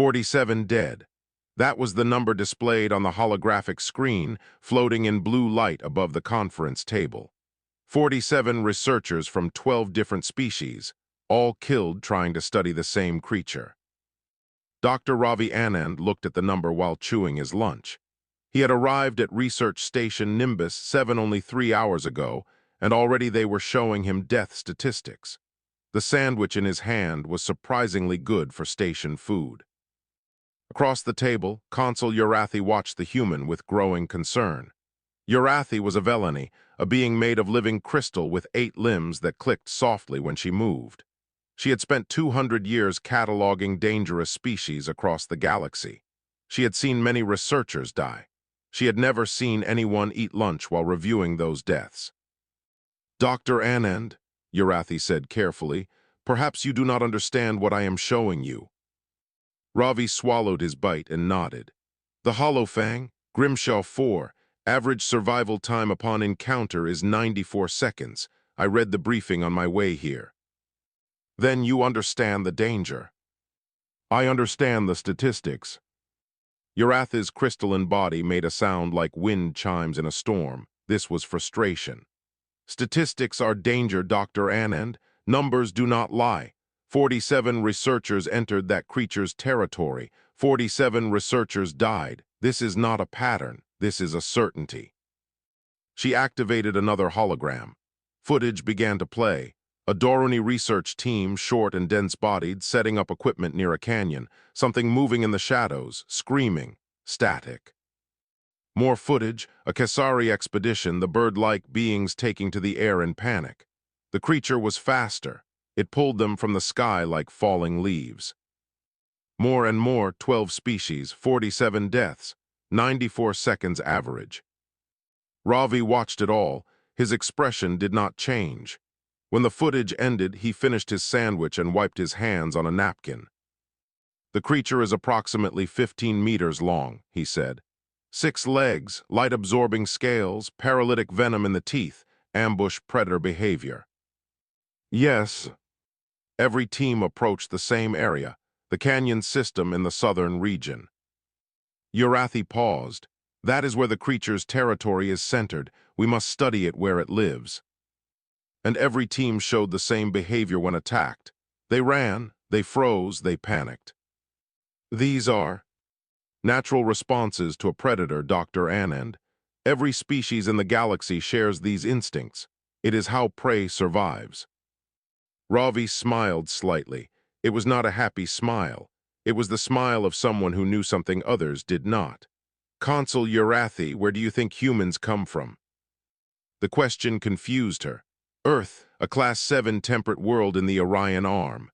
47 dead. That was the number displayed on the holographic screen, floating in blue light above the conference table. 47 researchers from 12 different species, all killed trying to study the same creature. Dr. Ravi Anand looked at the number while chewing his lunch. He had arrived at Research Station Nimbus 7 only 3 hours ago, and already they were showing him death statistics. The sandwich in his hand was surprisingly good for station food. Across the table, Consul Urathi watched the human with growing concern. Urathi was a Velani, a being made of living crystal with 8 limbs that clicked softly when she moved. She had spent 200 years cataloging dangerous species across the galaxy. She had seen many researchers die. She had never seen anyone eat lunch while reviewing those deaths. Dr. Anand, Urathi said carefully, perhaps you do not understand what I am showing you. Ravi swallowed his bite and nodded. The Holofang, Grimshaw 4, average survival time upon encounter is 94 seconds. I read the briefing on my way here. Then you understand the danger. I understand the statistics. Urathi's crystalline body made a sound like wind chimes in a storm. This was frustration. Statistics are danger, Dr. Anand. Numbers do not lie. 47 researchers entered that creature's territory. 47 researchers died. This is not a pattern. This is a certainty. She activated another hologram. Footage began to play. A Doruni research team, short and dense-bodied, setting up equipment near a canyon. Something moving in the shadows, screaming, static. More footage, a Kesari expedition, the bird-like beings taking to the air in panic. The creature was faster. It pulled them from the sky like falling leaves. More and more, 12 species, 47 deaths, 94 seconds average. Ravi watched it all. His expression did not change. When the footage ended, he finished his sandwich and wiped his hands on a napkin. The creature is approximately 15 meters long, he said. 6 legs, light-absorbing scales, paralytic venom in the teeth, ambush predator behavior. Yes. Every team approached the same area, the canyon system in the southern region. Urathi paused. That is where the creature's territory is centered. We must study it where it lives. And every team showed the same behavior when attacked. They ran, they froze, they panicked. These are natural responses to a predator, Dr. Anand. Every species in the galaxy shares these instincts. It is how prey survives. Ravi smiled slightly. It was not a happy smile. It was the smile of someone who knew something others did not. Consul Urathi, where do you think humans come from? The question confused her. Earth, a Class 7 temperate world in the Orion Arm.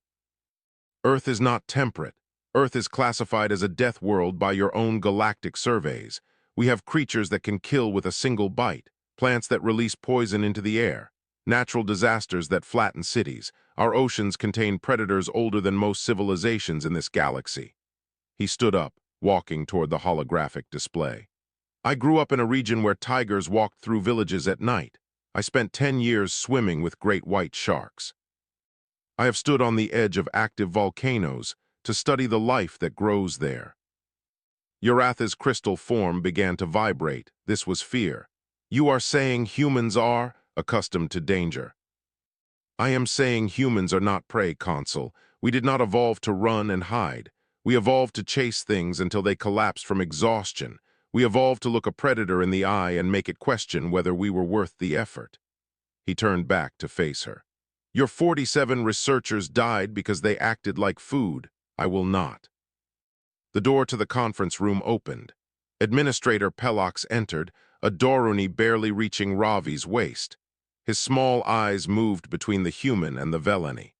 Earth is not temperate. Earth is classified as a death world by your own galactic surveys. We have creatures that can kill with a single bite, plants that release poison into the air, natural disasters that flatten cities. Our oceans contain predators older than most civilizations in this galaxy. He stood up, walking toward the holographic display. I grew up in a region where tigers walked through villages at night. I spent 10 years swimming with great white sharks. I have stood on the edge of active volcanoes to study the life that grows there. Uratha's crystal form began to vibrate. This was fear. You are saying humans are accustomed to danger. I am saying humans are not prey, Consul. We did not evolve to run and hide. We evolved to chase things until they collapsed from exhaustion. We evolved to look a predator in the eye and make it question whether we were worth the effort. He turned back to face her. Your 47 researchers died because they acted like food. I will not. The door to the conference room opened. Administrator Pelox entered, a Doruni barely reaching Ravi's waist. His small eyes moved between the human and the Velani.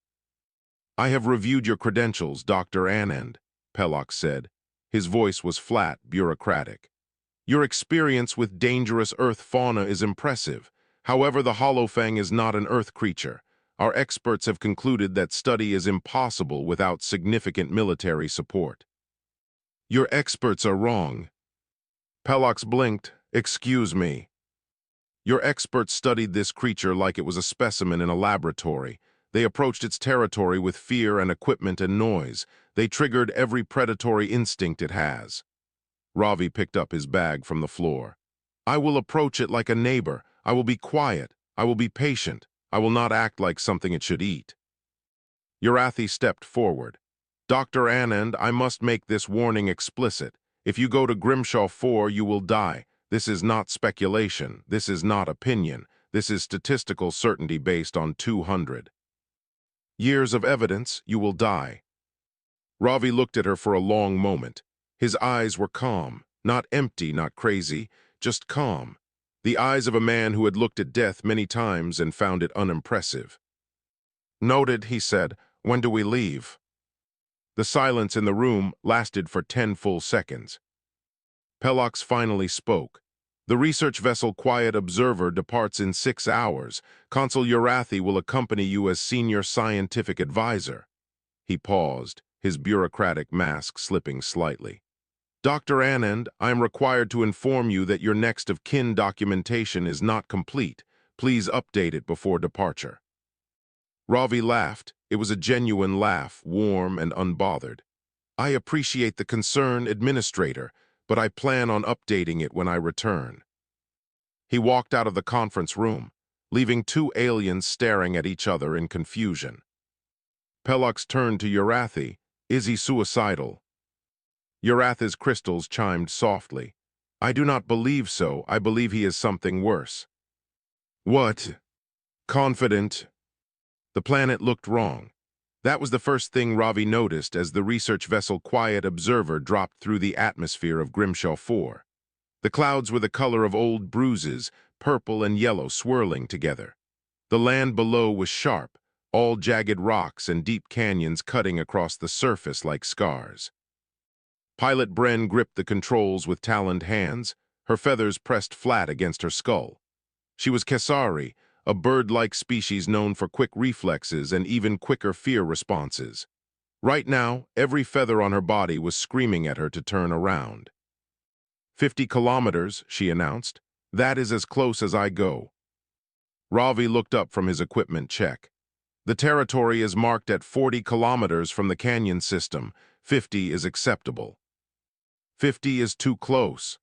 I have reviewed your credentials, Dr. Anand, Pelox said. His voice was flat, bureaucratic. Your experience with dangerous Earth fauna is impressive. However, the Holofang is not an Earth creature. Our experts have concluded that study is impossible without significant military support. Your experts are wrong. Pelox blinked. Excuse me. Your experts studied this creature like it was a specimen in a laboratory. They approached its territory with fear and equipment and noise. They triggered every predatory instinct it has. Ravi picked up his bag from the floor. I will approach it like a neighbor. I will be quiet. I will be patient. I will not act like something it should eat. Urathi stepped forward. Dr. Anand, I must make this warning explicit. If you go to Grimshaw 4, you will die. This is not speculation. This is not opinion. This is statistical certainty based on 200 years of evidence. You will die. Ravi looked at her for a long moment. His eyes were calm, not empty, not crazy, just calm. The eyes of a man who had looked at death many times and found it unimpressive. Noted, he said. When do we leave? The silence in the room lasted for 10 full seconds. Pelox finally spoke. The research vessel Quiet Observer departs in 6 hours. Consul Urathi will accompany you as senior scientific advisor. He paused, his bureaucratic mask slipping slightly. Dr. Anand, I am required to inform you that your next of kin documentation is not complete. Please update it before departure. Ravi laughed. It was a genuine laugh, warm and unbothered. I appreciate the concern, Administrator, but I plan on updating it when I return. He walked out of the conference room, leaving 2 aliens staring at each other in confusion. Pelox turned to Urathi. Is he suicidal? Urathi's crystals chimed softly. I do not believe so. I believe he is something worse. What? Confident? The planet looked wrong. That was the first thing Ravi noticed as the research vessel Quiet Observer dropped through the atmosphere of Grimshaw 4. The clouds were the color of old bruises, purple and yellow swirling together. The land below was sharp, all jagged rocks and deep canyons cutting across the surface like scars. Pilot Bren gripped the controls with taloned hands, her feathers pressed flat against her skull. She was Kesari, a bird-like species known for quick reflexes and even quicker fear responses. Right now, every feather on her body was screaming at her to turn around. 50 kilometers, she announced. That is as close as I go. Ravi looked up from his equipment check. The territory is marked at 40 kilometers from the canyon system. 50 is acceptable. 50 is too close.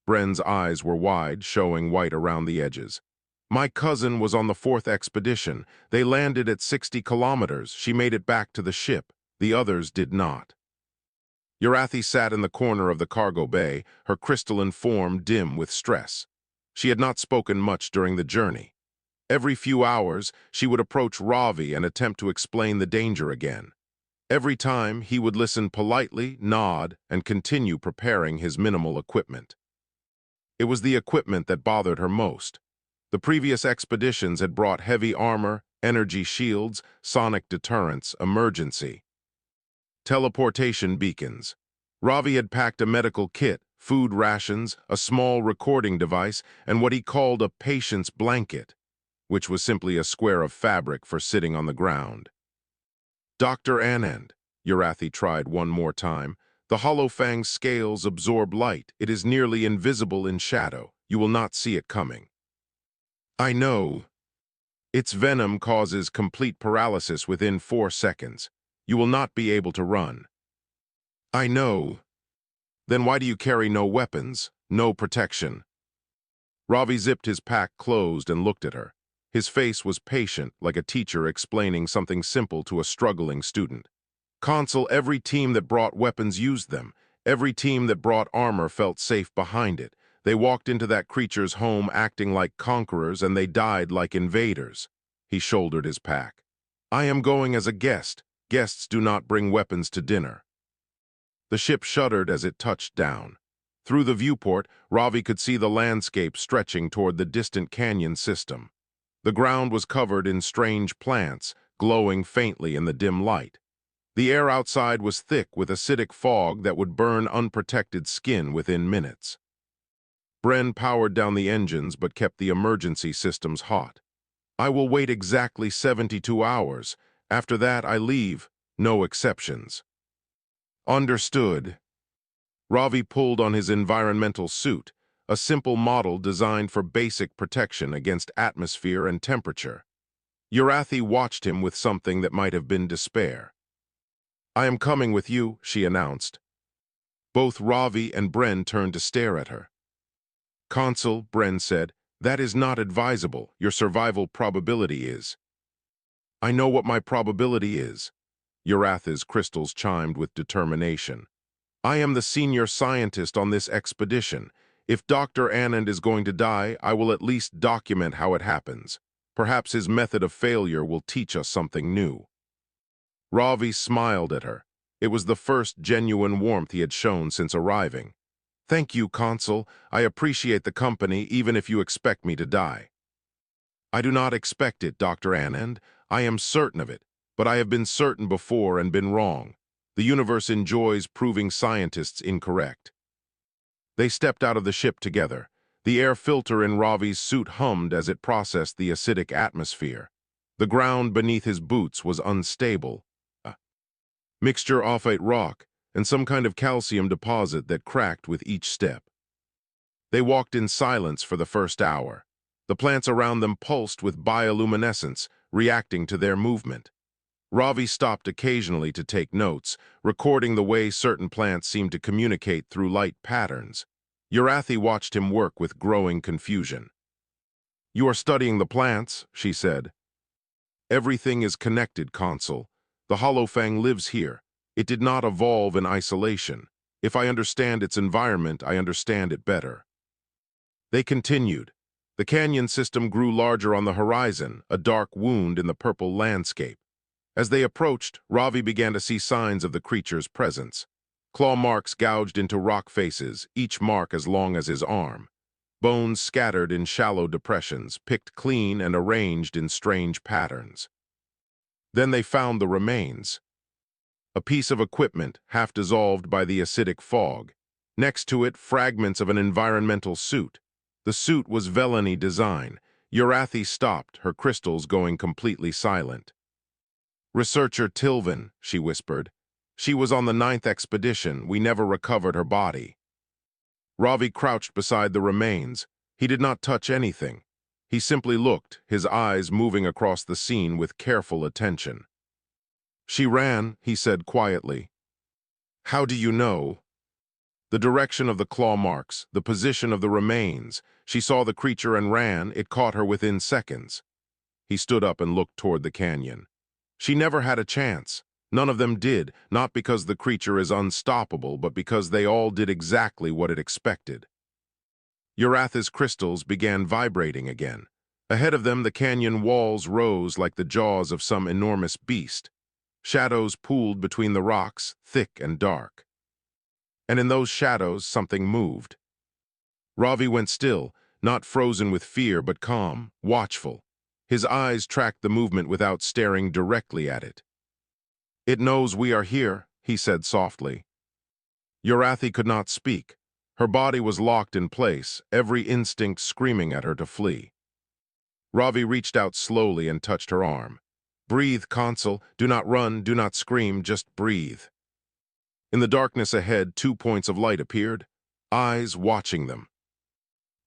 Bren's eyes were wide, showing white around the edges. My cousin was on the 4th expedition. They landed at 60 kilometers. She made it back to the ship. The others did not. Urathi sat in the corner of the cargo bay, her crystalline form dim with stress. She had not spoken much during the journey. Every few hours, she would approach Ravi and attempt to explain the danger again. Every time, he would listen politely, nod, and continue preparing his minimal equipment. It was the equipment that bothered her most. The previous expeditions had brought heavy armor, energy shields, sonic deterrents, emergency teleportation beacons. Ravi had packed a medical kit, food rations, a small recording device, and what he called a patient's blanket, which was simply a square of fabric for sitting on the ground. Dr. Anand, Urathi tried one more time. The Hollow Fang's scales absorb light. It is nearly invisible in shadow. You will not see it coming. I know. Its venom causes complete paralysis within 4 seconds. You will not be able to run. I know. Then why do you carry no weapons, no protection? Ravi zipped his pack closed and looked at her. His face was patient, like a teacher explaining something simple to a struggling student. Consul, every team that brought weapons used them. Every team that brought armor felt safe behind it. They walked into that creature's home acting like conquerors, and they died like invaders. He shouldered his pack. I am going as a guest. Guests do not bring weapons to dinner. The ship shuddered as it touched down. Through the viewport, Ravi could see the landscape stretching toward the distant canyon system. The ground was covered in strange plants, glowing faintly in the dim light. The air outside was thick with acidic fog that would burn unprotected skin within minutes. Bren powered down the engines but kept the emergency systems hot. I will wait exactly 72 hours. After that, I leave. No exceptions. Understood. Ravi pulled on his environmental suit, a simple model designed for basic protection against atmosphere and temperature. Urathi watched him with something that might have been despair. "I am coming with you," she announced. Both Ravi and Bren turned to stare at her. "Consul," Bren said, "that is not advisable. Your survival probability is." "I know what my probability is." Urathi's crystals chimed with determination. "I am the senior scientist on this expedition. If Dr. Anand is going to die, I will at least document how it happens. Perhaps his method of failure will teach us something new." Ravi smiled at her. It was the first genuine warmth he had shown since arriving. "Thank you, Consul. I appreciate the company, even if you expect me to die." "I do not expect it, Dr. Anand. I am certain of it, but I have been certain before and been wrong. The universe enjoys proving scientists incorrect." They stepped out of the ship together. The air filter in Ravi's suit hummed as it processed the acidic atmosphere. The ground beneath his boots was unstable. A mixture of rock and some kind of calcium deposit that cracked with each step. They walked in silence for the first hour. The plants around them pulsed with bioluminescence, reacting to their movement. Ravi stopped occasionally to take notes, recording the way certain plants seemed to communicate through light patterns. Urathi watched him work with growing confusion. "You are studying the plants," she said. "Everything is connected, Consul. The Holofang lives here. It did not evolve in isolation. If I understand its environment, I understand it better." They continued. The canyon system grew larger on the horizon, a dark wound in the purple landscape. As they approached, Ravi began to see signs of the creature's presence. Claw marks gouged into rock faces, each mark as long as his arm. Bones scattered in shallow depressions, picked clean and arranged in strange patterns. Then they found the remains. A piece of equipment, half dissolved by the acidic fog. Next to it, fragments of an environmental suit. The suit was Velani design. Urathi stopped, her crystals going completely silent. "Researcher Tilvin," she whispered. "She was on the 9th expedition. We never recovered her body." Ravi crouched beside the remains. He did not touch anything. He simply looked, his eyes moving across the scene with careful attention. "She ran," he said quietly. "How do you know?" "The direction of the claw marks, the position of the remains. She saw the creature and ran. It caught her within seconds." He stood up and looked toward the canyon. "She never had a chance. None of them did, not because the creature is unstoppable, but because they all did exactly what it expected." Urathi's crystals began vibrating again. Ahead of them, the canyon walls rose like the jaws of some enormous beast. Shadows pooled between the rocks, thick and dark. And in those shadows, something moved. Ravi went still, not frozen with fear, but calm, watchful. His eyes tracked the movement without staring directly at it. "It knows we are here," he said softly. Urathi could not speak. Her body was locked in place, every instinct screaming at her to flee. Ravi reached out slowly and touched her arm. "Breathe, Consul. Do not run, do not scream, just breathe." In the darkness ahead, 2 points of light appeared, eyes watching them.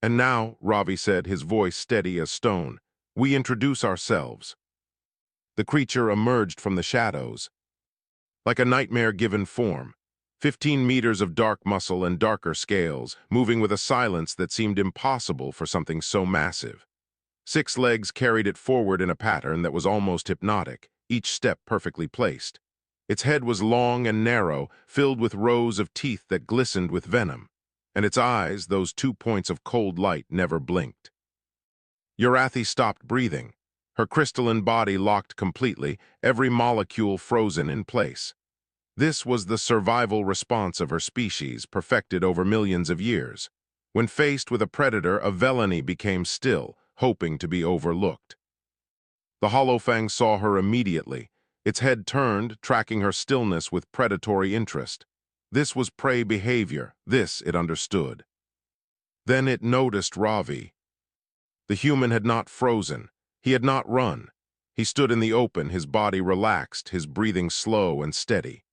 "And now," Ravi said, his voice steady as stone, "we introduce ourselves." The creature emerged from the shadows. Like a nightmare given form, 15 meters of dark muscle and darker scales, moving with a silence that seemed impossible for something so massive. 6 legs carried it forward in a pattern that was almost hypnotic, each step perfectly placed. Its head was long and narrow, filled with rows of teeth that glistened with venom, and its eyes, those 2 points of cold light, never blinked. Urathi stopped breathing. Her crystalline body locked completely, every molecule frozen in place. This was the survival response of her species, perfected over millions of years. When faced with a predator, a Velani became still, hoping to be overlooked. The Holofang saw her immediately. Its head turned, tracking her stillness with predatory interest. This was prey behavior. This it understood. Then it noticed Ravi. The human had not frozen. He had not run. He stood in the open, his body relaxed, his breathing slow and steady.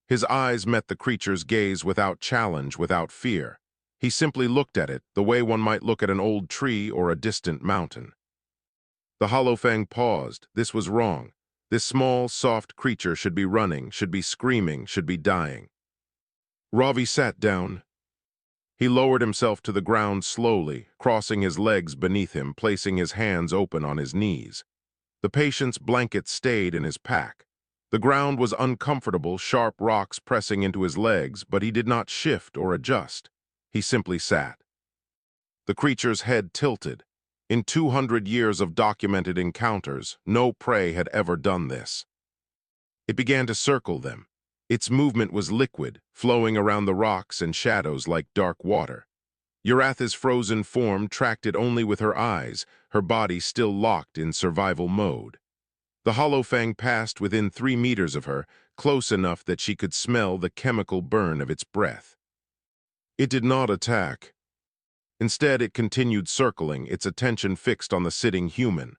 His eyes met the creature's gaze without challenge, without fear. He simply looked at it, the way one might look at an old tree or a distant mountain. The Holofang paused. This was wrong. This small, soft creature should be running, should be screaming, should be dying. Ravi sat down. He lowered himself to the ground slowly, crossing his legs beneath him, placing his hands open on his knees. The patient's blanket stayed in his pack. The ground was uncomfortable, sharp rocks pressing into his legs, but he did not shift or adjust. He simply sat. The creature's head tilted. In 200 years of documented encounters, no prey had ever done this. It began to circle them. Its movement was liquid, flowing around the rocks and shadows like dark water. Uratha's frozen form tracked it only with her eyes, her body still locked in survival mode. The Holofang passed within 3 meters of her, close enough that she could smell the chemical burn of its breath. It did not attack. Instead, it continued circling, its attention fixed on the sitting human.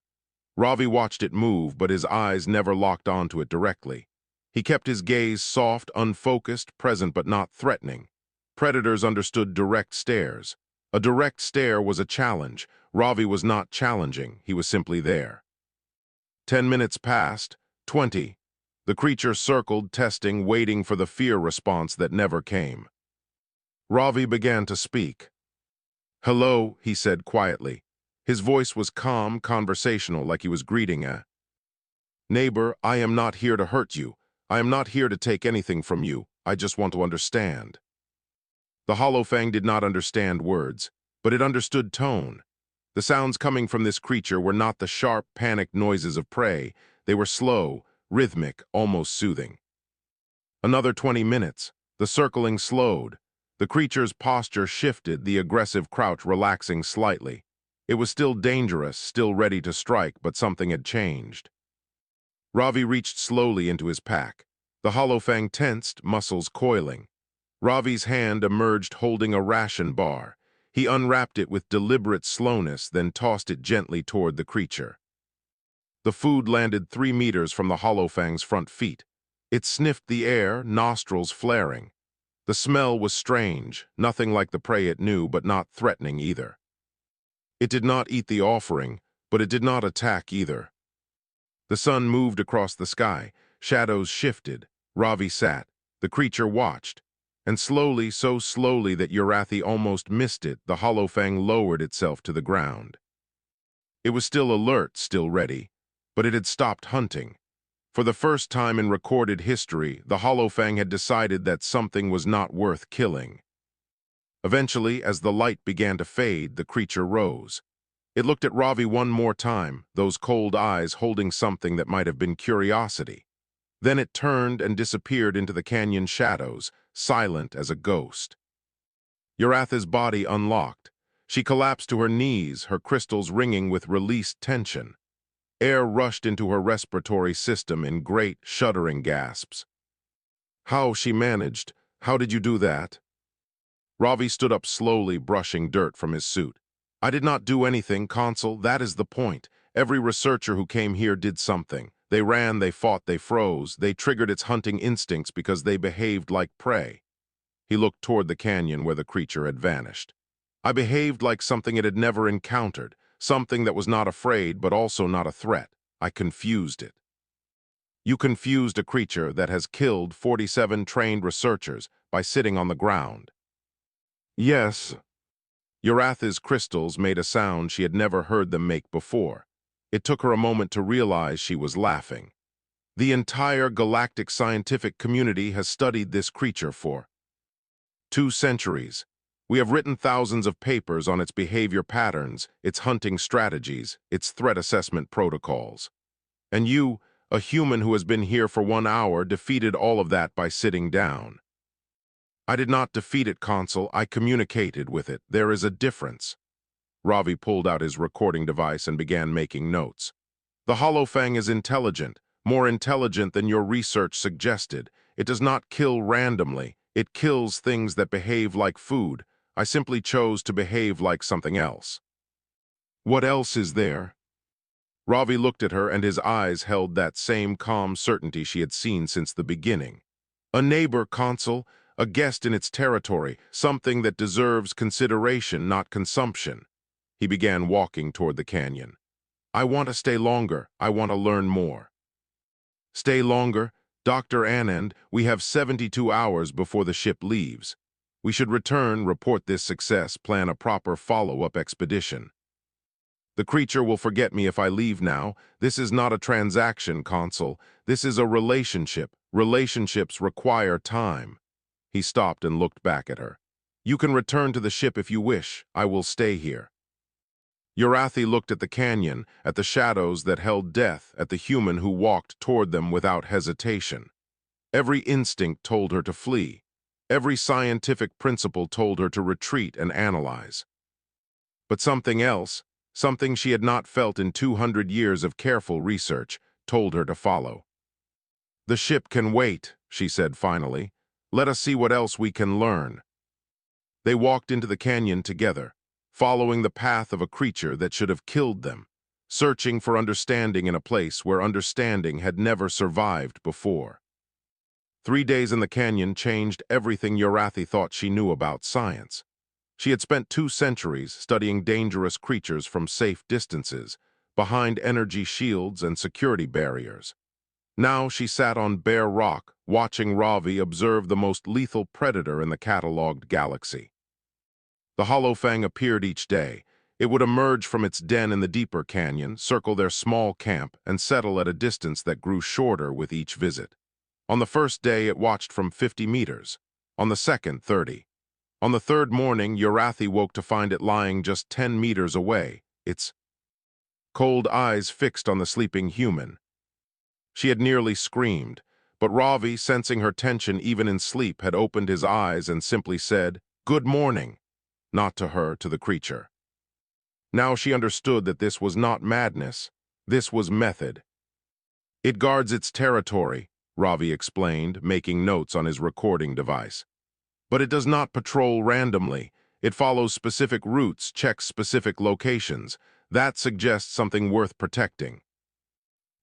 Ravi watched it move, but his eyes never locked onto it directly. He kept his gaze soft, unfocused, present but not threatening. Predators understood direct stares. A direct stare was a challenge. Ravi was not challenging, he was simply there. 10 minutes passed, 20. The creature circled, testing, waiting for the fear response that never came. Ravi began to speak. "Hello," he said quietly. His voice was calm, conversational, like he was greeting a neighbor. "I am not here to hurt you. I am not here to take anything from you. I just want to understand." The Holofang did not understand words, but it understood tone. The sounds coming from this creature were not the sharp, panicked noises of prey. They were slow, rhythmic, almost soothing. Another 20 minutes. The circling slowed. The creature's posture shifted, the aggressive crouch relaxing slightly. It was still dangerous, still ready to strike, but something had changed. Ravi reached slowly into his pack. The Holofang tensed, muscles coiling. Ravi's hand emerged holding a ration bar. He unwrapped it with deliberate slowness, then tossed it gently toward the creature. The food landed 3 meters from the Holofang's front feet. It sniffed the air, nostrils flaring. The smell was strange, nothing like the prey it knew, but not threatening either. It did not eat the offering, but it did not attack either. The sun moved across the sky. Shadows shifted. Ravi sat. The creature watched. And slowly, so slowly that Uratha almost missed it, the Holofang lowered itself to the ground. It was still alert, still ready, but it had stopped hunting. For the first time in recorded history, the Holofang had decided that something was not worth killing. Eventually, as the light began to fade, the creature rose. It looked at Ravi one more time, those cold eyes holding something that might have been curiosity. Then it turned and disappeared into the canyon shadows, silent as a ghost. Uratha's body unlocked. She collapsed to her knees, her crystals ringing with released tension. Air rushed into her respiratory system in great, shuddering gasps. "How she managed? How did you do that?" Ravi stood up slowly, brushing dirt from his suit. "I did not do anything, Consul. That is the point. Every researcher who came here did something. They ran, they fought, they froze. They triggered its hunting instincts because they behaved like prey." He looked toward the canyon where the creature had vanished. "I behaved like something it had never encountered, something that was not afraid but also not a threat. I confused it." "You confused a creature that has killed 47 trained researchers by sitting on the ground." "Yes." Uratha's crystals made a sound she had never heard them make before. It took her a moment to realize she was laughing. "The entire galactic scientific community has studied this creature for 2 centuries. We have written thousands of papers on its behavior patterns, its hunting strategies, its threat assessment protocols. And you, a human who has been here for 1 hour, defeated all of that by sitting down." "I did not defeat it, Consul. I communicated with it. There is a difference." Ravi pulled out his recording device and began making notes. "The Holofang is intelligent, more intelligent than your research suggested. It does not kill randomly. It kills things that behave like food. I simply chose to behave like something else." "What else is there?" Ravi looked at her, and his eyes held that same calm certainty she had seen since the beginning. "A neighbor, Consul, a guest in its territory, something that deserves consideration, not consumption." He began walking toward the canyon. I want to stay longer. I want to learn more. Stay longer? Dr. Anand, we have 72 hours before the ship leaves. We should return, report this success, plan a proper follow-up expedition. The creature will forget me if I leave now. This is not a transaction, Consul. This is a relationship. Relationships require time. He stopped and looked back at her. You can return to the ship if you wish. I will stay here. Urathi looked at the canyon, at the shadows that held death, at the human who walked toward them without hesitation. Every instinct told her to flee. Every scientific principle told her to retreat and analyze. But something else, something she had not felt in 200 years of careful research, told her to follow. The ship can wait, she said finally. Let us see what else we can learn. They walked into the canyon together, following the path of a creature that should have killed them, searching for understanding in a place where understanding had never survived before. 3 days in the canyon changed everything Urathi thought she knew about science. She had spent 2 centuries studying dangerous creatures from safe distances, behind energy shields and security barriers. Now she sat on bare rock, watching Ravi observe the most lethal predator in the catalogued galaxy. The Holofang appeared each day. It would emerge from its den in the deeper canyon, circle their small camp, and settle at a distance that grew shorter with each visit. On the first day, it watched from 50 meters. On the second, 30. On the third morning, Urathi woke to find it lying just 10 meters away, its cold eyes fixed on the sleeping human. She had nearly screamed, but Ravi, sensing her tension even in sleep, had opened his eyes and simply said, "Good morning." Not to her, to the creature. Now she understood that this was not madness. This was method. It guards its territory, Ravi explained, making notes on his recording device. But it does not patrol randomly. It follows specific routes, checks specific locations. That suggests something worth protecting.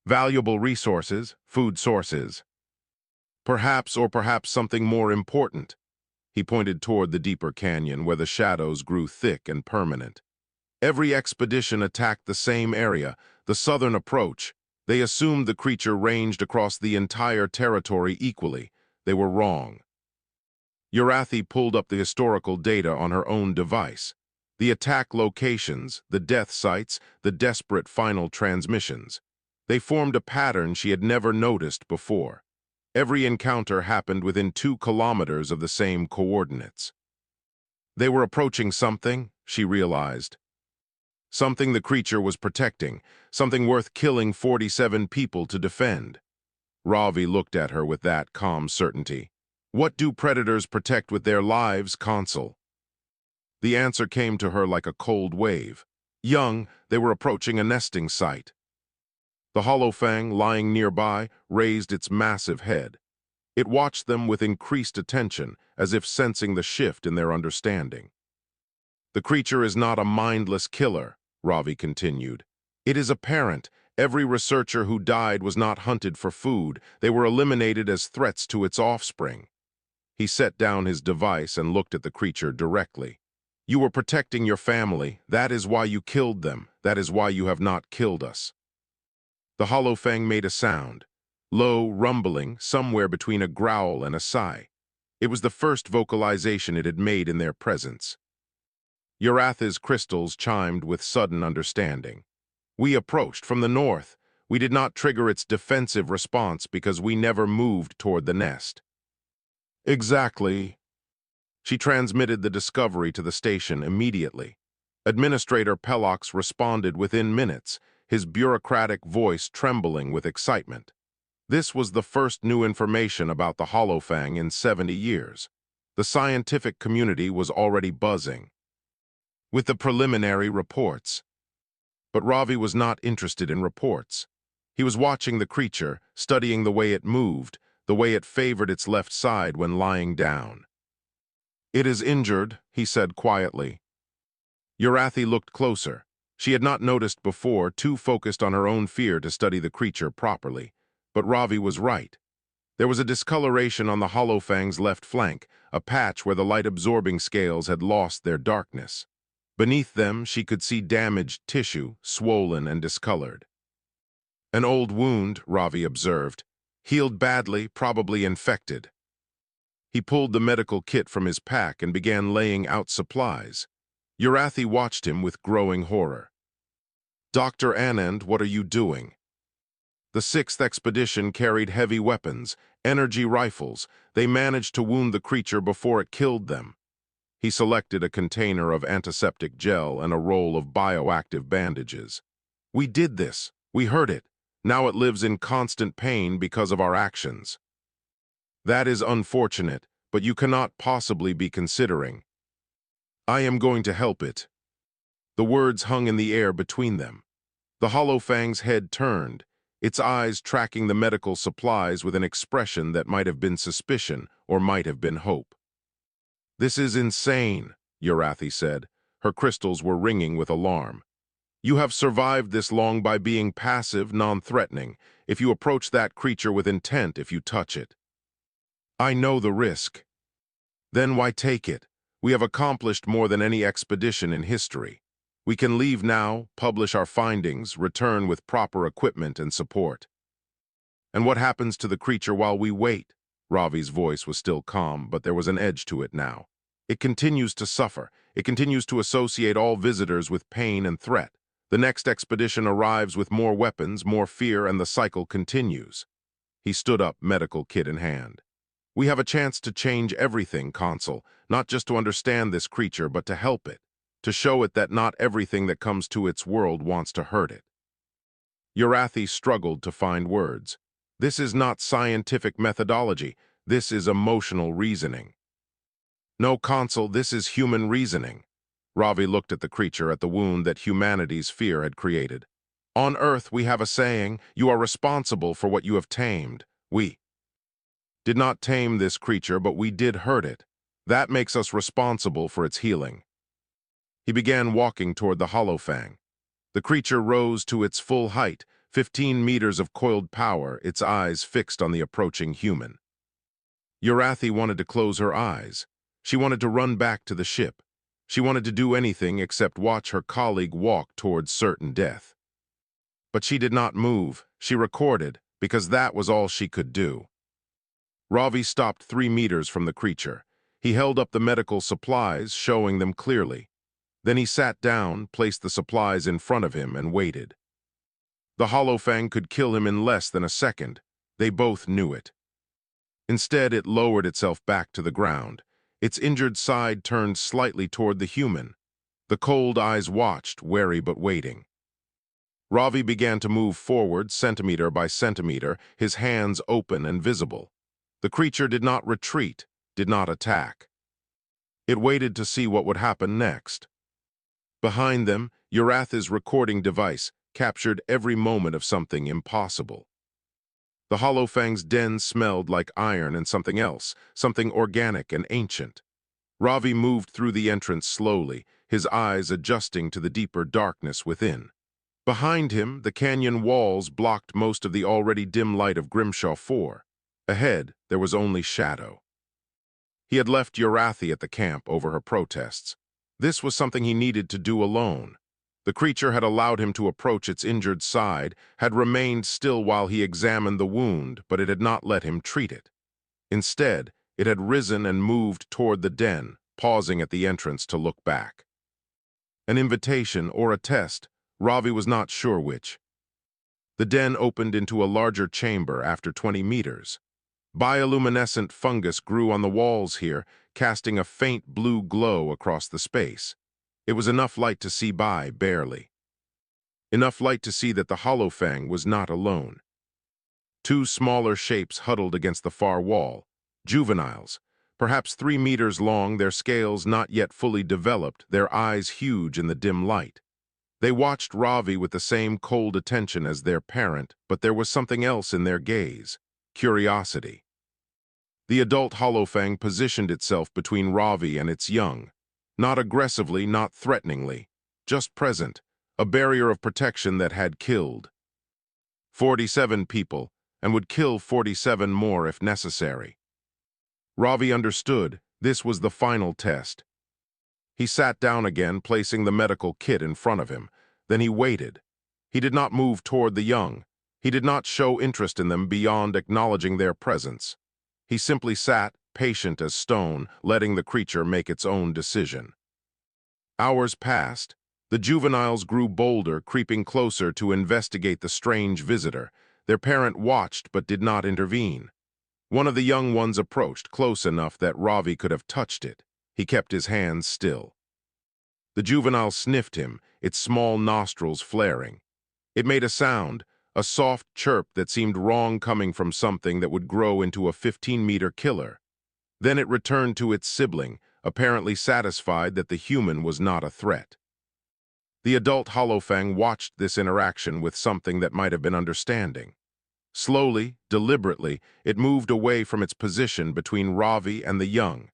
Valuable resources, food sources. Perhaps something more important. He pointed toward the deeper canyon where the shadows grew thick and permanent. Every expedition attacked the same area, the southern approach. They assumed the creature ranged across the entire territory equally. They were wrong. Urathi pulled up the historical data on her own device. The attack locations, the death sites, the desperate final transmissions. They formed a pattern she had never noticed before. Every encounter happened within 2 kilometers of the same coordinates. They were approaching something, she realized. Something the creature was protecting, something worth killing 47 people to defend. Ravi looked at her with that calm certainty. What do predators protect with their lives, Consul? The answer came to her like a cold wave. Young, they were approaching a nesting site. The Holofang, lying nearby, raised its massive head. It watched them with increased attention, as if sensing the shift in their understanding. The creature is not a mindless killer, Ravi continued. It is apparent. Every researcher who died was not hunted for food. They were eliminated as threats to its offspring. He set down his device and looked at the creature directly. You were protecting your family. That is why you killed them. That is why you have not killed us. The Holofang made a sound, low, rumbling, somewhere between a growl and a sigh. It was the first vocalization it had made in their presence. Urathi's crystals chimed with sudden understanding. We approached from the north. We did not trigger its defensive response because we never moved toward the nest. Exactly. She transmitted the discovery to the station immediately. Administrator Pelox responded within minutes, his bureaucratic voice trembling with excitement. This was the first new information about the Holofang in 70 years. The scientific community was already buzzing with the preliminary reports. But Ravi was not interested in reports. He was watching the creature, studying the way it moved, the way it favored its left side when lying down. It is injured, he said quietly. Urathi looked closer. She had not noticed before, too focused on her own fear to study the creature properly. But Ravi was right. There was a discoloration on the Holofang's left flank, a patch where the light-absorbing scales had lost their darkness. Beneath them, she could see damaged tissue, swollen and discolored. An old wound, Ravi observed. Healed badly, probably infected. He pulled the medical kit from his pack and began laying out supplies. Urathi watched him with growing horror. "Dr. Anand, what are you doing?" The sixth expedition carried heavy weapons, energy rifles. They managed to wound the creature before it killed them. He selected a container of antiseptic gel and a roll of bioactive bandages. "We did this. We heard it. Now it lives in constant pain because of our actions." "That is unfortunate, but you cannot possibly be considering." "I am going to help it." The words hung in the air between them. The Holofang's head turned, its eyes tracking the medical supplies with an expression that might have been suspicion or might have been hope. "This is insane," Urathi said. Her crystals were ringing with alarm. "You have survived this long by being passive, non-threatening. If you approach that creature with intent, if you touch it." "I know the risk." "Then why take it? We have accomplished more than any expedition in history. We can leave now, publish our findings, return with proper equipment and support." "And what happens to the creature while we wait?" Ravi's voice was still calm, but there was an edge to it now. "It continues to suffer. It continues to associate all visitors with pain and threat. The next expedition arrives with more weapons, more fear, and the cycle continues." He stood up, medical kit in hand. "We have a chance to change everything, Consul, not just to understand this creature, but to help it, to show it that not everything that comes to its world wants to hurt it." Urathi struggled to find words. "This is not scientific methodology. This is emotional reasoning." "No, Consul, this is human reasoning." Ravi looked at the creature, at the wound that humanity's fear had created. "On Earth, we have a saying, you are responsible for what you have tamed. We did not tame this creature, but we did hurt it. That makes us responsible for its healing." He began walking toward the Holofang. The creature rose to its full height, 15 meters of coiled power, its eyes fixed on the approaching human. Urathi wanted to close her eyes. She wanted to run back to the ship. She wanted to do anything except watch her colleague walk towards certain death. But she did not move. She recorded, because that was all she could do. Ravi stopped 3 meters from the creature. He held up the medical supplies, showing them clearly. Then he sat down, placed the supplies in front of him, and waited. The Holofang could kill him in less than a second. They both knew it. Instead, it lowered itself back to the ground. Its injured side turned slightly toward the human. The cold eyes watched, wary but waiting. Ravi began to move forward, centimeter by centimeter, his hands open and visible. The creature did not retreat, did not attack. It waited to see what would happen next. Behind them, Urathi's recording device captured every moment of something impossible. The Holofang's den smelled like iron and something else, something organic and ancient. Ravi moved through the entrance slowly, his eyes adjusting to the deeper darkness within. Behind him, the canyon walls blocked most of the already dim light of Grimshaw 4. Ahead, there was only shadow. He had left Urathi at the camp over her protests. This was something he needed to do alone. The creature had allowed him to approach its injured side, had remained still while he examined the wound, but it had not let him treat it. Instead, it had risen and moved toward the den, pausing at the entrance to look back. An invitation or a test, Ravi was not sure which. The den opened into a larger chamber after 20 meters. Bioluminescent fungus grew on the walls here, casting a faint blue glow across the space. It was enough light to see by, barely. Enough light to see that the Holofang was not alone. 2 smaller shapes huddled against the far wall. Juveniles, perhaps 3 meters long, their scales not yet fully developed, their eyes huge in the dim light. They watched Ravi with the same cold attention as their parent, but there was something else in their gaze. Curiosity. The adult Holofang positioned itself between Ravi and its young. Not aggressively, not threateningly, just present, a barrier of protection that had killed 47 people, and would kill 47 more if necessary. Ravi understood this was the final test. He sat down again, placing the medical kit in front of him. Then he waited. He did not move toward the young. He did not show interest in them beyond acknowledging their presence. He simply sat, patient as stone, letting the creature make its own decision. Hours passed. The juveniles grew bolder, creeping closer to investigate the strange visitor. Their parent watched but did not intervene. One of the young ones approached, close enough that Ravi could have touched it. He kept his hands still. The juvenile sniffed him, its small nostrils flaring. It made a sound, a soft chirp that seemed wrong coming from something that would grow into a 15-meter killer. Then it returned to its sibling, apparently satisfied that the human was not a threat. The adult Holofang watched this interaction with something that might have been understanding. Slowly, deliberately, it moved away from its position between Ravi and the young.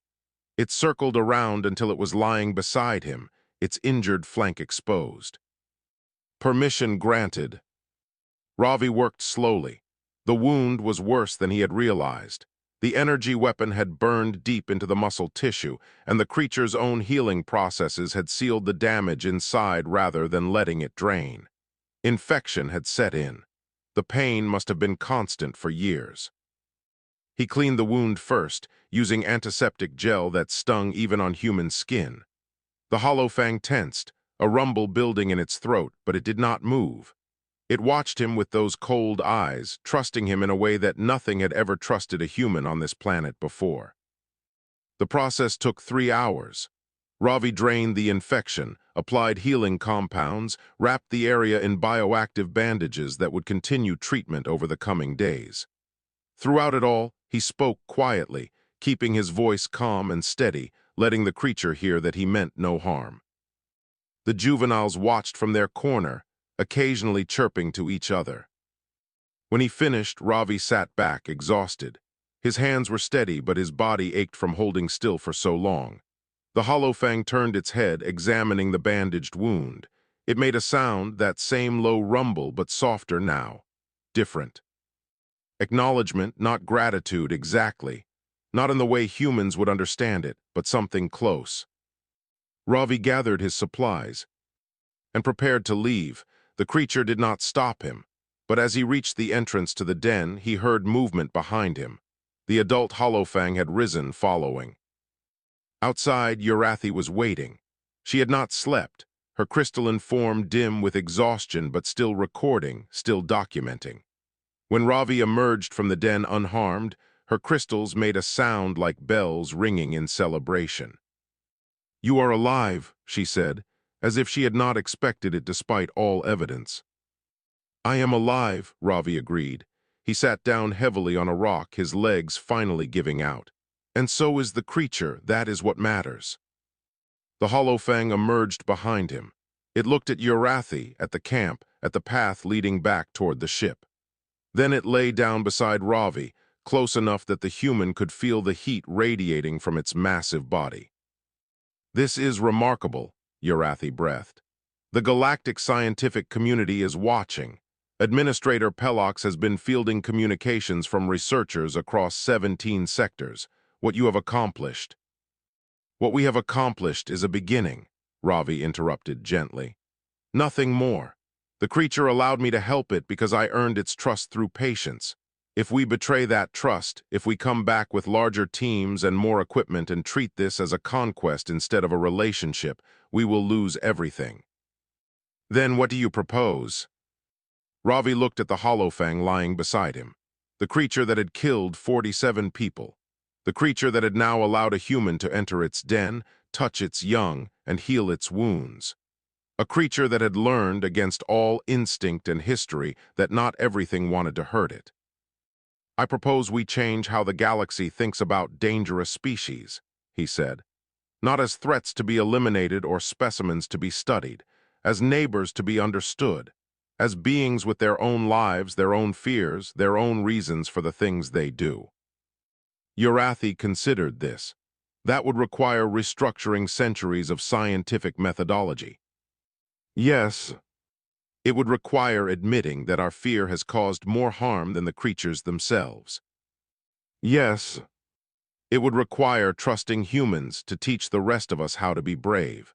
It circled around until it was lying beside him, its injured flank exposed. Permission granted. Ravi worked slowly. The wound was worse than he had realized. The energy weapon had burned deep into the muscle tissue, and the creature's own healing processes had sealed the damage inside rather than letting it drain. Infection had set in. The pain must have been constant for years. He cleaned the wound first, using antiseptic gel that stung even on human skin. The Holofang tensed, a rumble building in its throat, but it did not move. It watched him with those cold eyes, trusting him in a way that nothing had ever trusted a human on this planet before. The process took 3 hours. Ravi drained the infection, applied healing compounds, wrapped the area in bioactive bandages that would continue treatment over the coming days. Throughout it all, he spoke quietly, keeping his voice calm and steady, letting the creature hear that he meant no harm. The juveniles watched from their corner, occasionally chirping to each other. When he finished, Ravi sat back, exhausted. His hands were steady, but his body ached from holding still for so long. The Holofang turned its head, examining the bandaged wound. It made a sound, that same low rumble, but softer now. Different. Acknowledgement, not gratitude exactly. Not in the way humans would understand it, but something close. Ravi gathered his supplies and prepared to leave. The creature did not stop him, but as he reached the entrance to the den, he heard movement behind him. The adult Holofang had risen, following. Outside, Urathi was waiting. She had not slept, her crystalline form dim with exhaustion but still recording, still documenting. When Ravi emerged from the den unharmed, her crystals made a sound like bells ringing in celebration. "You are alive," she said, as if she had not expected it despite all evidence. "I am alive," Ravi agreed. He sat down heavily on a rock, his legs finally giving out. "And so is the creature, that is what matters." The Holofang emerged behind him. It looked at Urathi, at the camp, at the path leading back toward the ship. Then it lay down beside Ravi, close enough that the human could feel the heat radiating from its massive body. "This is remarkable," Urathi breathed. "The galactic scientific community is watching. Administrator Pelox has been fielding communications from researchers across 17 sectors. What you have accomplished." "What we have accomplished is a beginning," Ravi interrupted gently. "Nothing more. The creature allowed me to help it because I earned its trust through patience. If we betray that trust, if we come back with larger teams and more equipment and treat this as a conquest instead of a relationship, we will lose everything." "Then what do you propose?" Ravi looked at the Holofang lying beside him, the creature that had killed 47 people. The creature that had now allowed a human to enter its den, touch its young, and heal its wounds. A creature that had learned, against all instinct and history, that not everything wanted to hurt it. "I propose we change how the galaxy thinks about dangerous species," he said. "Not as threats to be eliminated or specimens to be studied, as neighbors to be understood, as beings with their own lives, their own fears, their own reasons for the things they do." Urathi considered this. That would require restructuring centuries of scientific methodology. "Yes, it would require admitting that our fear has caused more harm than the creatures themselves." "Yes, It would require trusting humans to teach the rest of us how to be brave.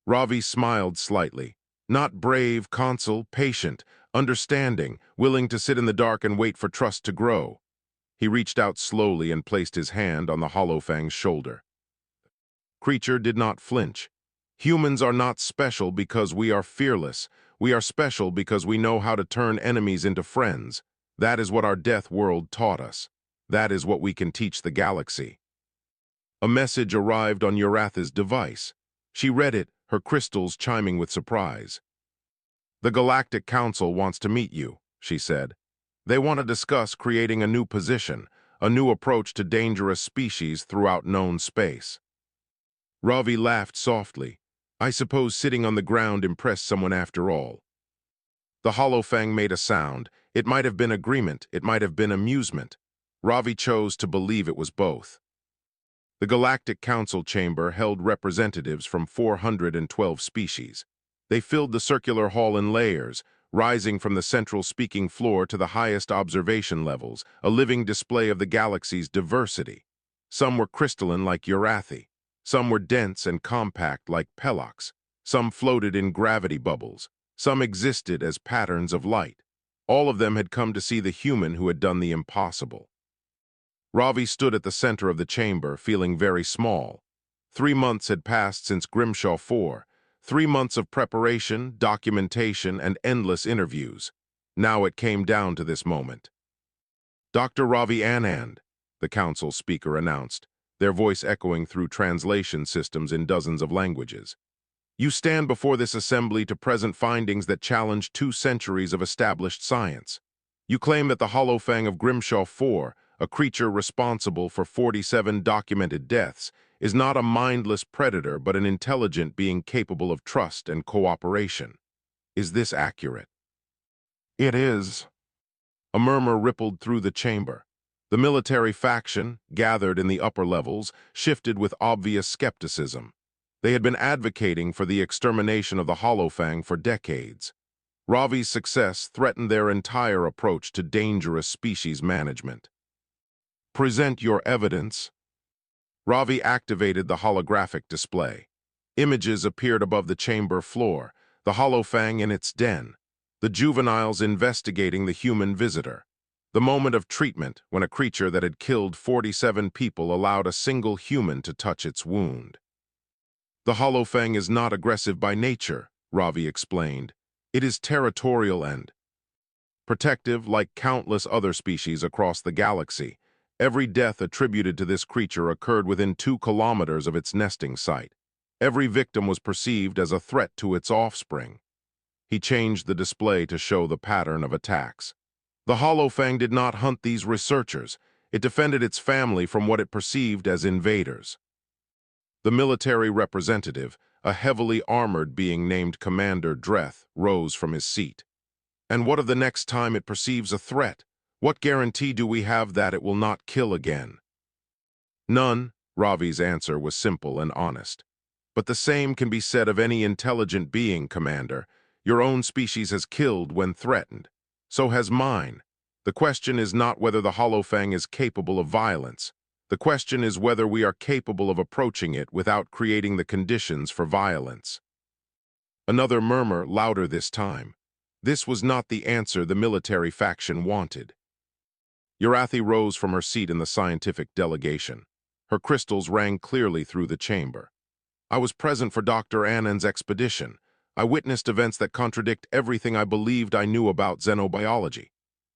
Ravi smiled slightly. Not brave, consul, patient, understanding, willing to sit in the dark and wait for trust to grow. He reached out slowly and placed his hand on the Holofang's shoulder. Creature did not flinch. Humans are not special because we are fearless. We are special because we know how to turn enemies into friends. That is what our death world taught us. That is what we can teach the galaxy. A message arrived on Uratha's device. She read it, her crystals chiming with surprise. "The Galactic Council wants to meet you," she said. "They want to discuss creating a new position, a new approach to dangerous species throughout known space." Ravi laughed softly. "I suppose sitting on the ground impressed someone after all." The Holofang made a sound. It might have been agreement, it might have been amusement. Ravi chose to believe it was both. The Galactic Council chamber held representatives from 412 species. They filled the circular hall in layers, rising from the central speaking floor to the highest observation levels, a living display of the galaxy's diversity. Some were crystalline like Uratha. Some were dense and compact like Pelox. Some floated in gravity bubbles. Some existed as patterns of light. All of them had come to see the human who had done the impossible. Ravi stood at the center of the chamber, feeling very small. 3 months had passed since Grimshaw 4. 3 months of preparation, documentation, and endless interviews. Now it came down to this moment. "Dr. Ravi Anand," the council speaker announced, their voice echoing through translation systems in dozens of languages. "You stand before this assembly to present findings that challenge 2 centuries of established science. You claim that the Holofang of Grimshaw 4, a creature responsible for 47 documented deaths, is not a mindless predator but an intelligent being capable of trust and cooperation. Is this accurate?" "It is." A murmur rippled through the chamber. The military faction, gathered in the upper levels, shifted with obvious skepticism. They had been advocating for the extermination of the Holofang for decades. Ravi's success threatened their entire approach to dangerous species management. "Present your evidence." Ravi activated the holographic display. Images appeared above the chamber floor, the Holofang in its den, the juveniles investigating the human visitor. The moment of treatment when a creature that had killed 47 people allowed a single human to touch its wound. "The Holofang is not aggressive by nature," Ravi explained. "It is territorial and protective like countless other species across the galaxy. Every death attributed to this creature occurred within 2 kilometers of its nesting site. Every victim was perceived as a threat to its offspring." He changed the display to show the pattern of attacks. The Holofang did not hunt these researchers. It defended its family from what it perceived as invaders. The military representative, a heavily armored being named Commander Dreth, rose from his seat. "And what of the next time it perceives a threat? What guarantee do we have that it will not kill again?" "None," Ravi's answer was simple and honest. "But the same can be said of any intelligent being, Commander. Your own species has killed when threatened. So has mine. The question is not whether the Holofang is capable of violence. The question is whether we are capable of approaching it without creating the conditions for violence." Another murmur, louder this time. This was not the answer the military faction wanted. Uratha rose from her seat in the scientific delegation. Her crystals rang clearly through the chamber. "I was present for Dr. Anand's expedition. I witnessed events that contradict everything I believed I knew about xenobiology.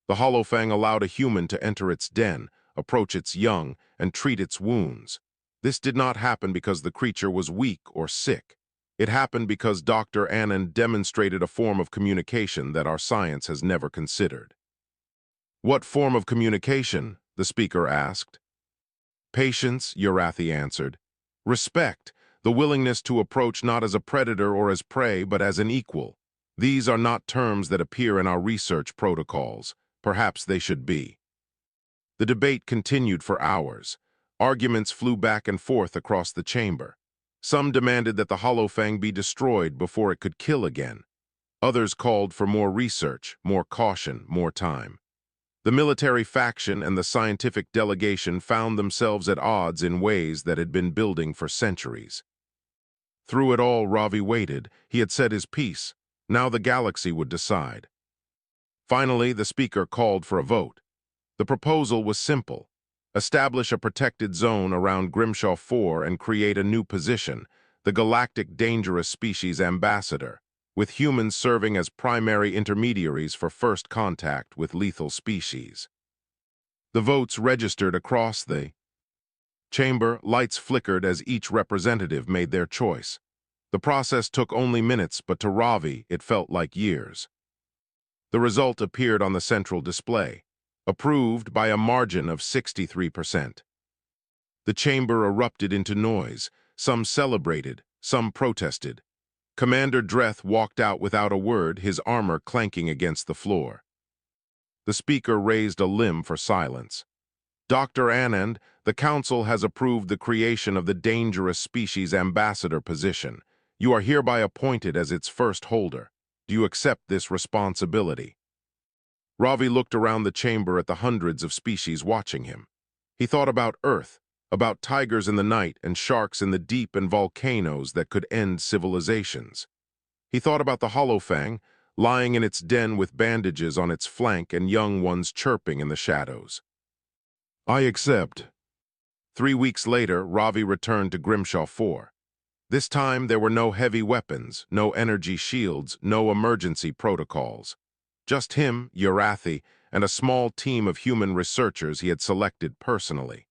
The Holofang allowed a human to enter its den, approach its young, and treat its wounds. This did not happen because the creature was weak or sick. It happened because Dr. Anand demonstrated a form of communication that our science has never considered." "What form of communication?" the speaker asked. "Patience," Uratha answered. "Respect, the willingness to approach not as a predator or as prey, but as an equal. These are not terms that appear in our research protocols. Perhaps they should be." The debate continued for hours. Arguments flew back and forth across the chamber. Some demanded that the Holofang be destroyed before it could kill again. Others called for more research, more caution, more time. The military faction and the scientific delegation found themselves at odds in ways that had been building for centuries. Through it all, Ravi waited. He had said his piece. Now the galaxy would decide. Finally, the speaker called for a vote. The proposal was simple. Establish a protected zone around Grimshaw 4 and create a new position, the Galactic Dangerous Species Ambassador, with humans serving as primary intermediaries for first contact with lethal species. The votes registered across the chamber. Lights flickered as each representative made their choice. The process took only minutes, but to Ravi it felt like years. The result appeared on the central display, approved by a margin of 63%. The chamber erupted into noise. Some celebrated, some protested. Commander Dreth walked out without a word, his armor clanking against the floor. The speaker raised a limb for silence. Dr. Anand, the Council has approved the creation of the Dangerous Species Ambassador position. You are hereby appointed as its first holder. Do you accept this responsibility? Ravi looked around the chamber at the hundreds of species watching him. He thought about Earth, about tigers in the night and sharks in the deep and volcanoes that could end civilizations. He thought about the Holofang, lying in its den with bandages on its flank and young ones chirping in the shadows. I accept. 3 weeks later, Ravi returned to Grimshaw 4. This time, there were no heavy weapons, no energy shields, no emergency protocols. Just him, Urathi, and a small team of human researchers he had selected personally.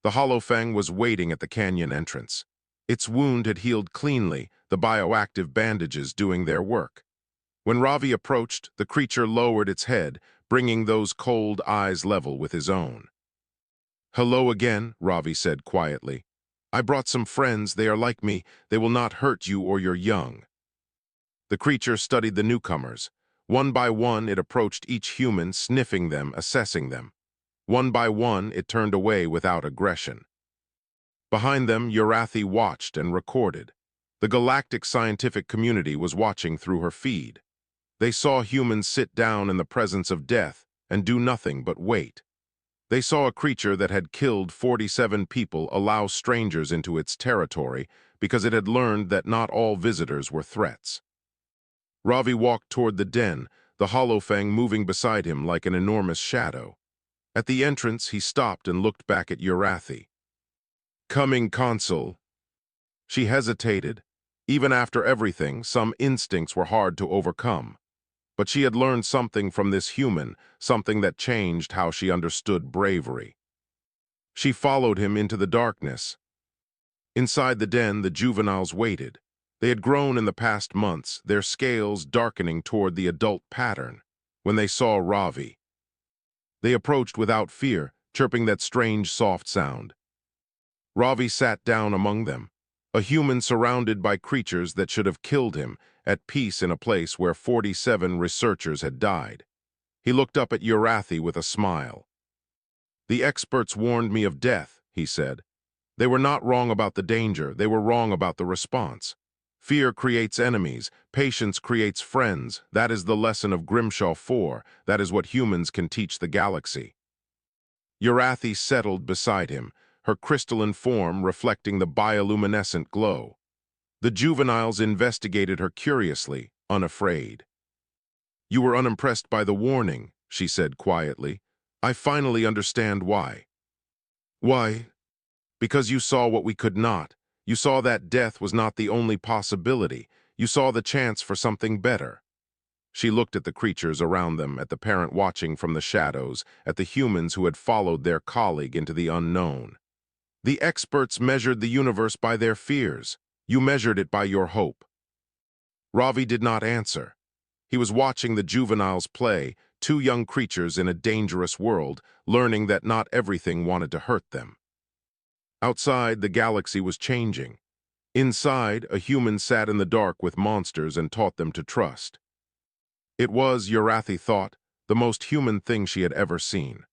The Holofang was waiting at the canyon entrance. Its wound had healed cleanly, the bioactive bandages doing their work. When Ravi approached, the creature lowered its head, bringing those cold eyes level with his own. Hello again, Ravi said quietly. I brought some friends. They are like me. They will not hurt you or your young. The creature studied the newcomers. One by one, it approached each human, sniffing them, assessing them. One by one, it turned away without aggression. Behind them, Urathi watched and recorded. The galactic scientific community was watching through her feed. They saw humans sit down in the presence of death and do nothing but wait. They saw a creature that had killed 47 people allow strangers into its territory because it had learned that not all visitors were threats. Ravi walked toward the den, the Holofang moving beside him like an enormous shadow. At the entrance, he stopped and looked back at Urathi. Coming, Consul. She hesitated. Even after everything, some instincts were hard to overcome. But she had learned something from this human, something that changed how she understood bravery. She followed him into the darkness. Inside the den, the juveniles waited. They had grown in the past months, their scales darkening toward the adult pattern, when they saw Ravi. They approached without fear, chirping that strange, soft sound. Ravi sat down among them, a human surrounded by creatures that should have killed him, at peace in a place where 47 researchers had died. He looked up at Urathi with a smile. The experts warned me of death, he said. They were not wrong about the danger, they were wrong about the response. Fear creates enemies, patience creates friends. That is the lesson of Grimshaw 4. That is what humans can teach the galaxy. Urathi settled beside him, her crystalline form reflecting the bioluminescent glow. The juveniles investigated her curiously, unafraid. You were unimpressed by the warning, she said quietly. I finally understand why. Why? Because you saw what we could not. You saw that death was not the only possibility. You saw the chance for something better. She looked at the creatures around them, at the parent watching from the shadows, at the humans who had followed their colleague into the unknown. The experts measured the universe by their fears. You measured it by your hope. Ravi did not answer. He was watching the juveniles play, two young creatures in a dangerous world, learning that not everything wanted to hurt them. Outside, the galaxy was changing. Inside, a human sat in the dark with monsters and taught them to trust. It was, Urathi thought, the most human thing she had ever seen.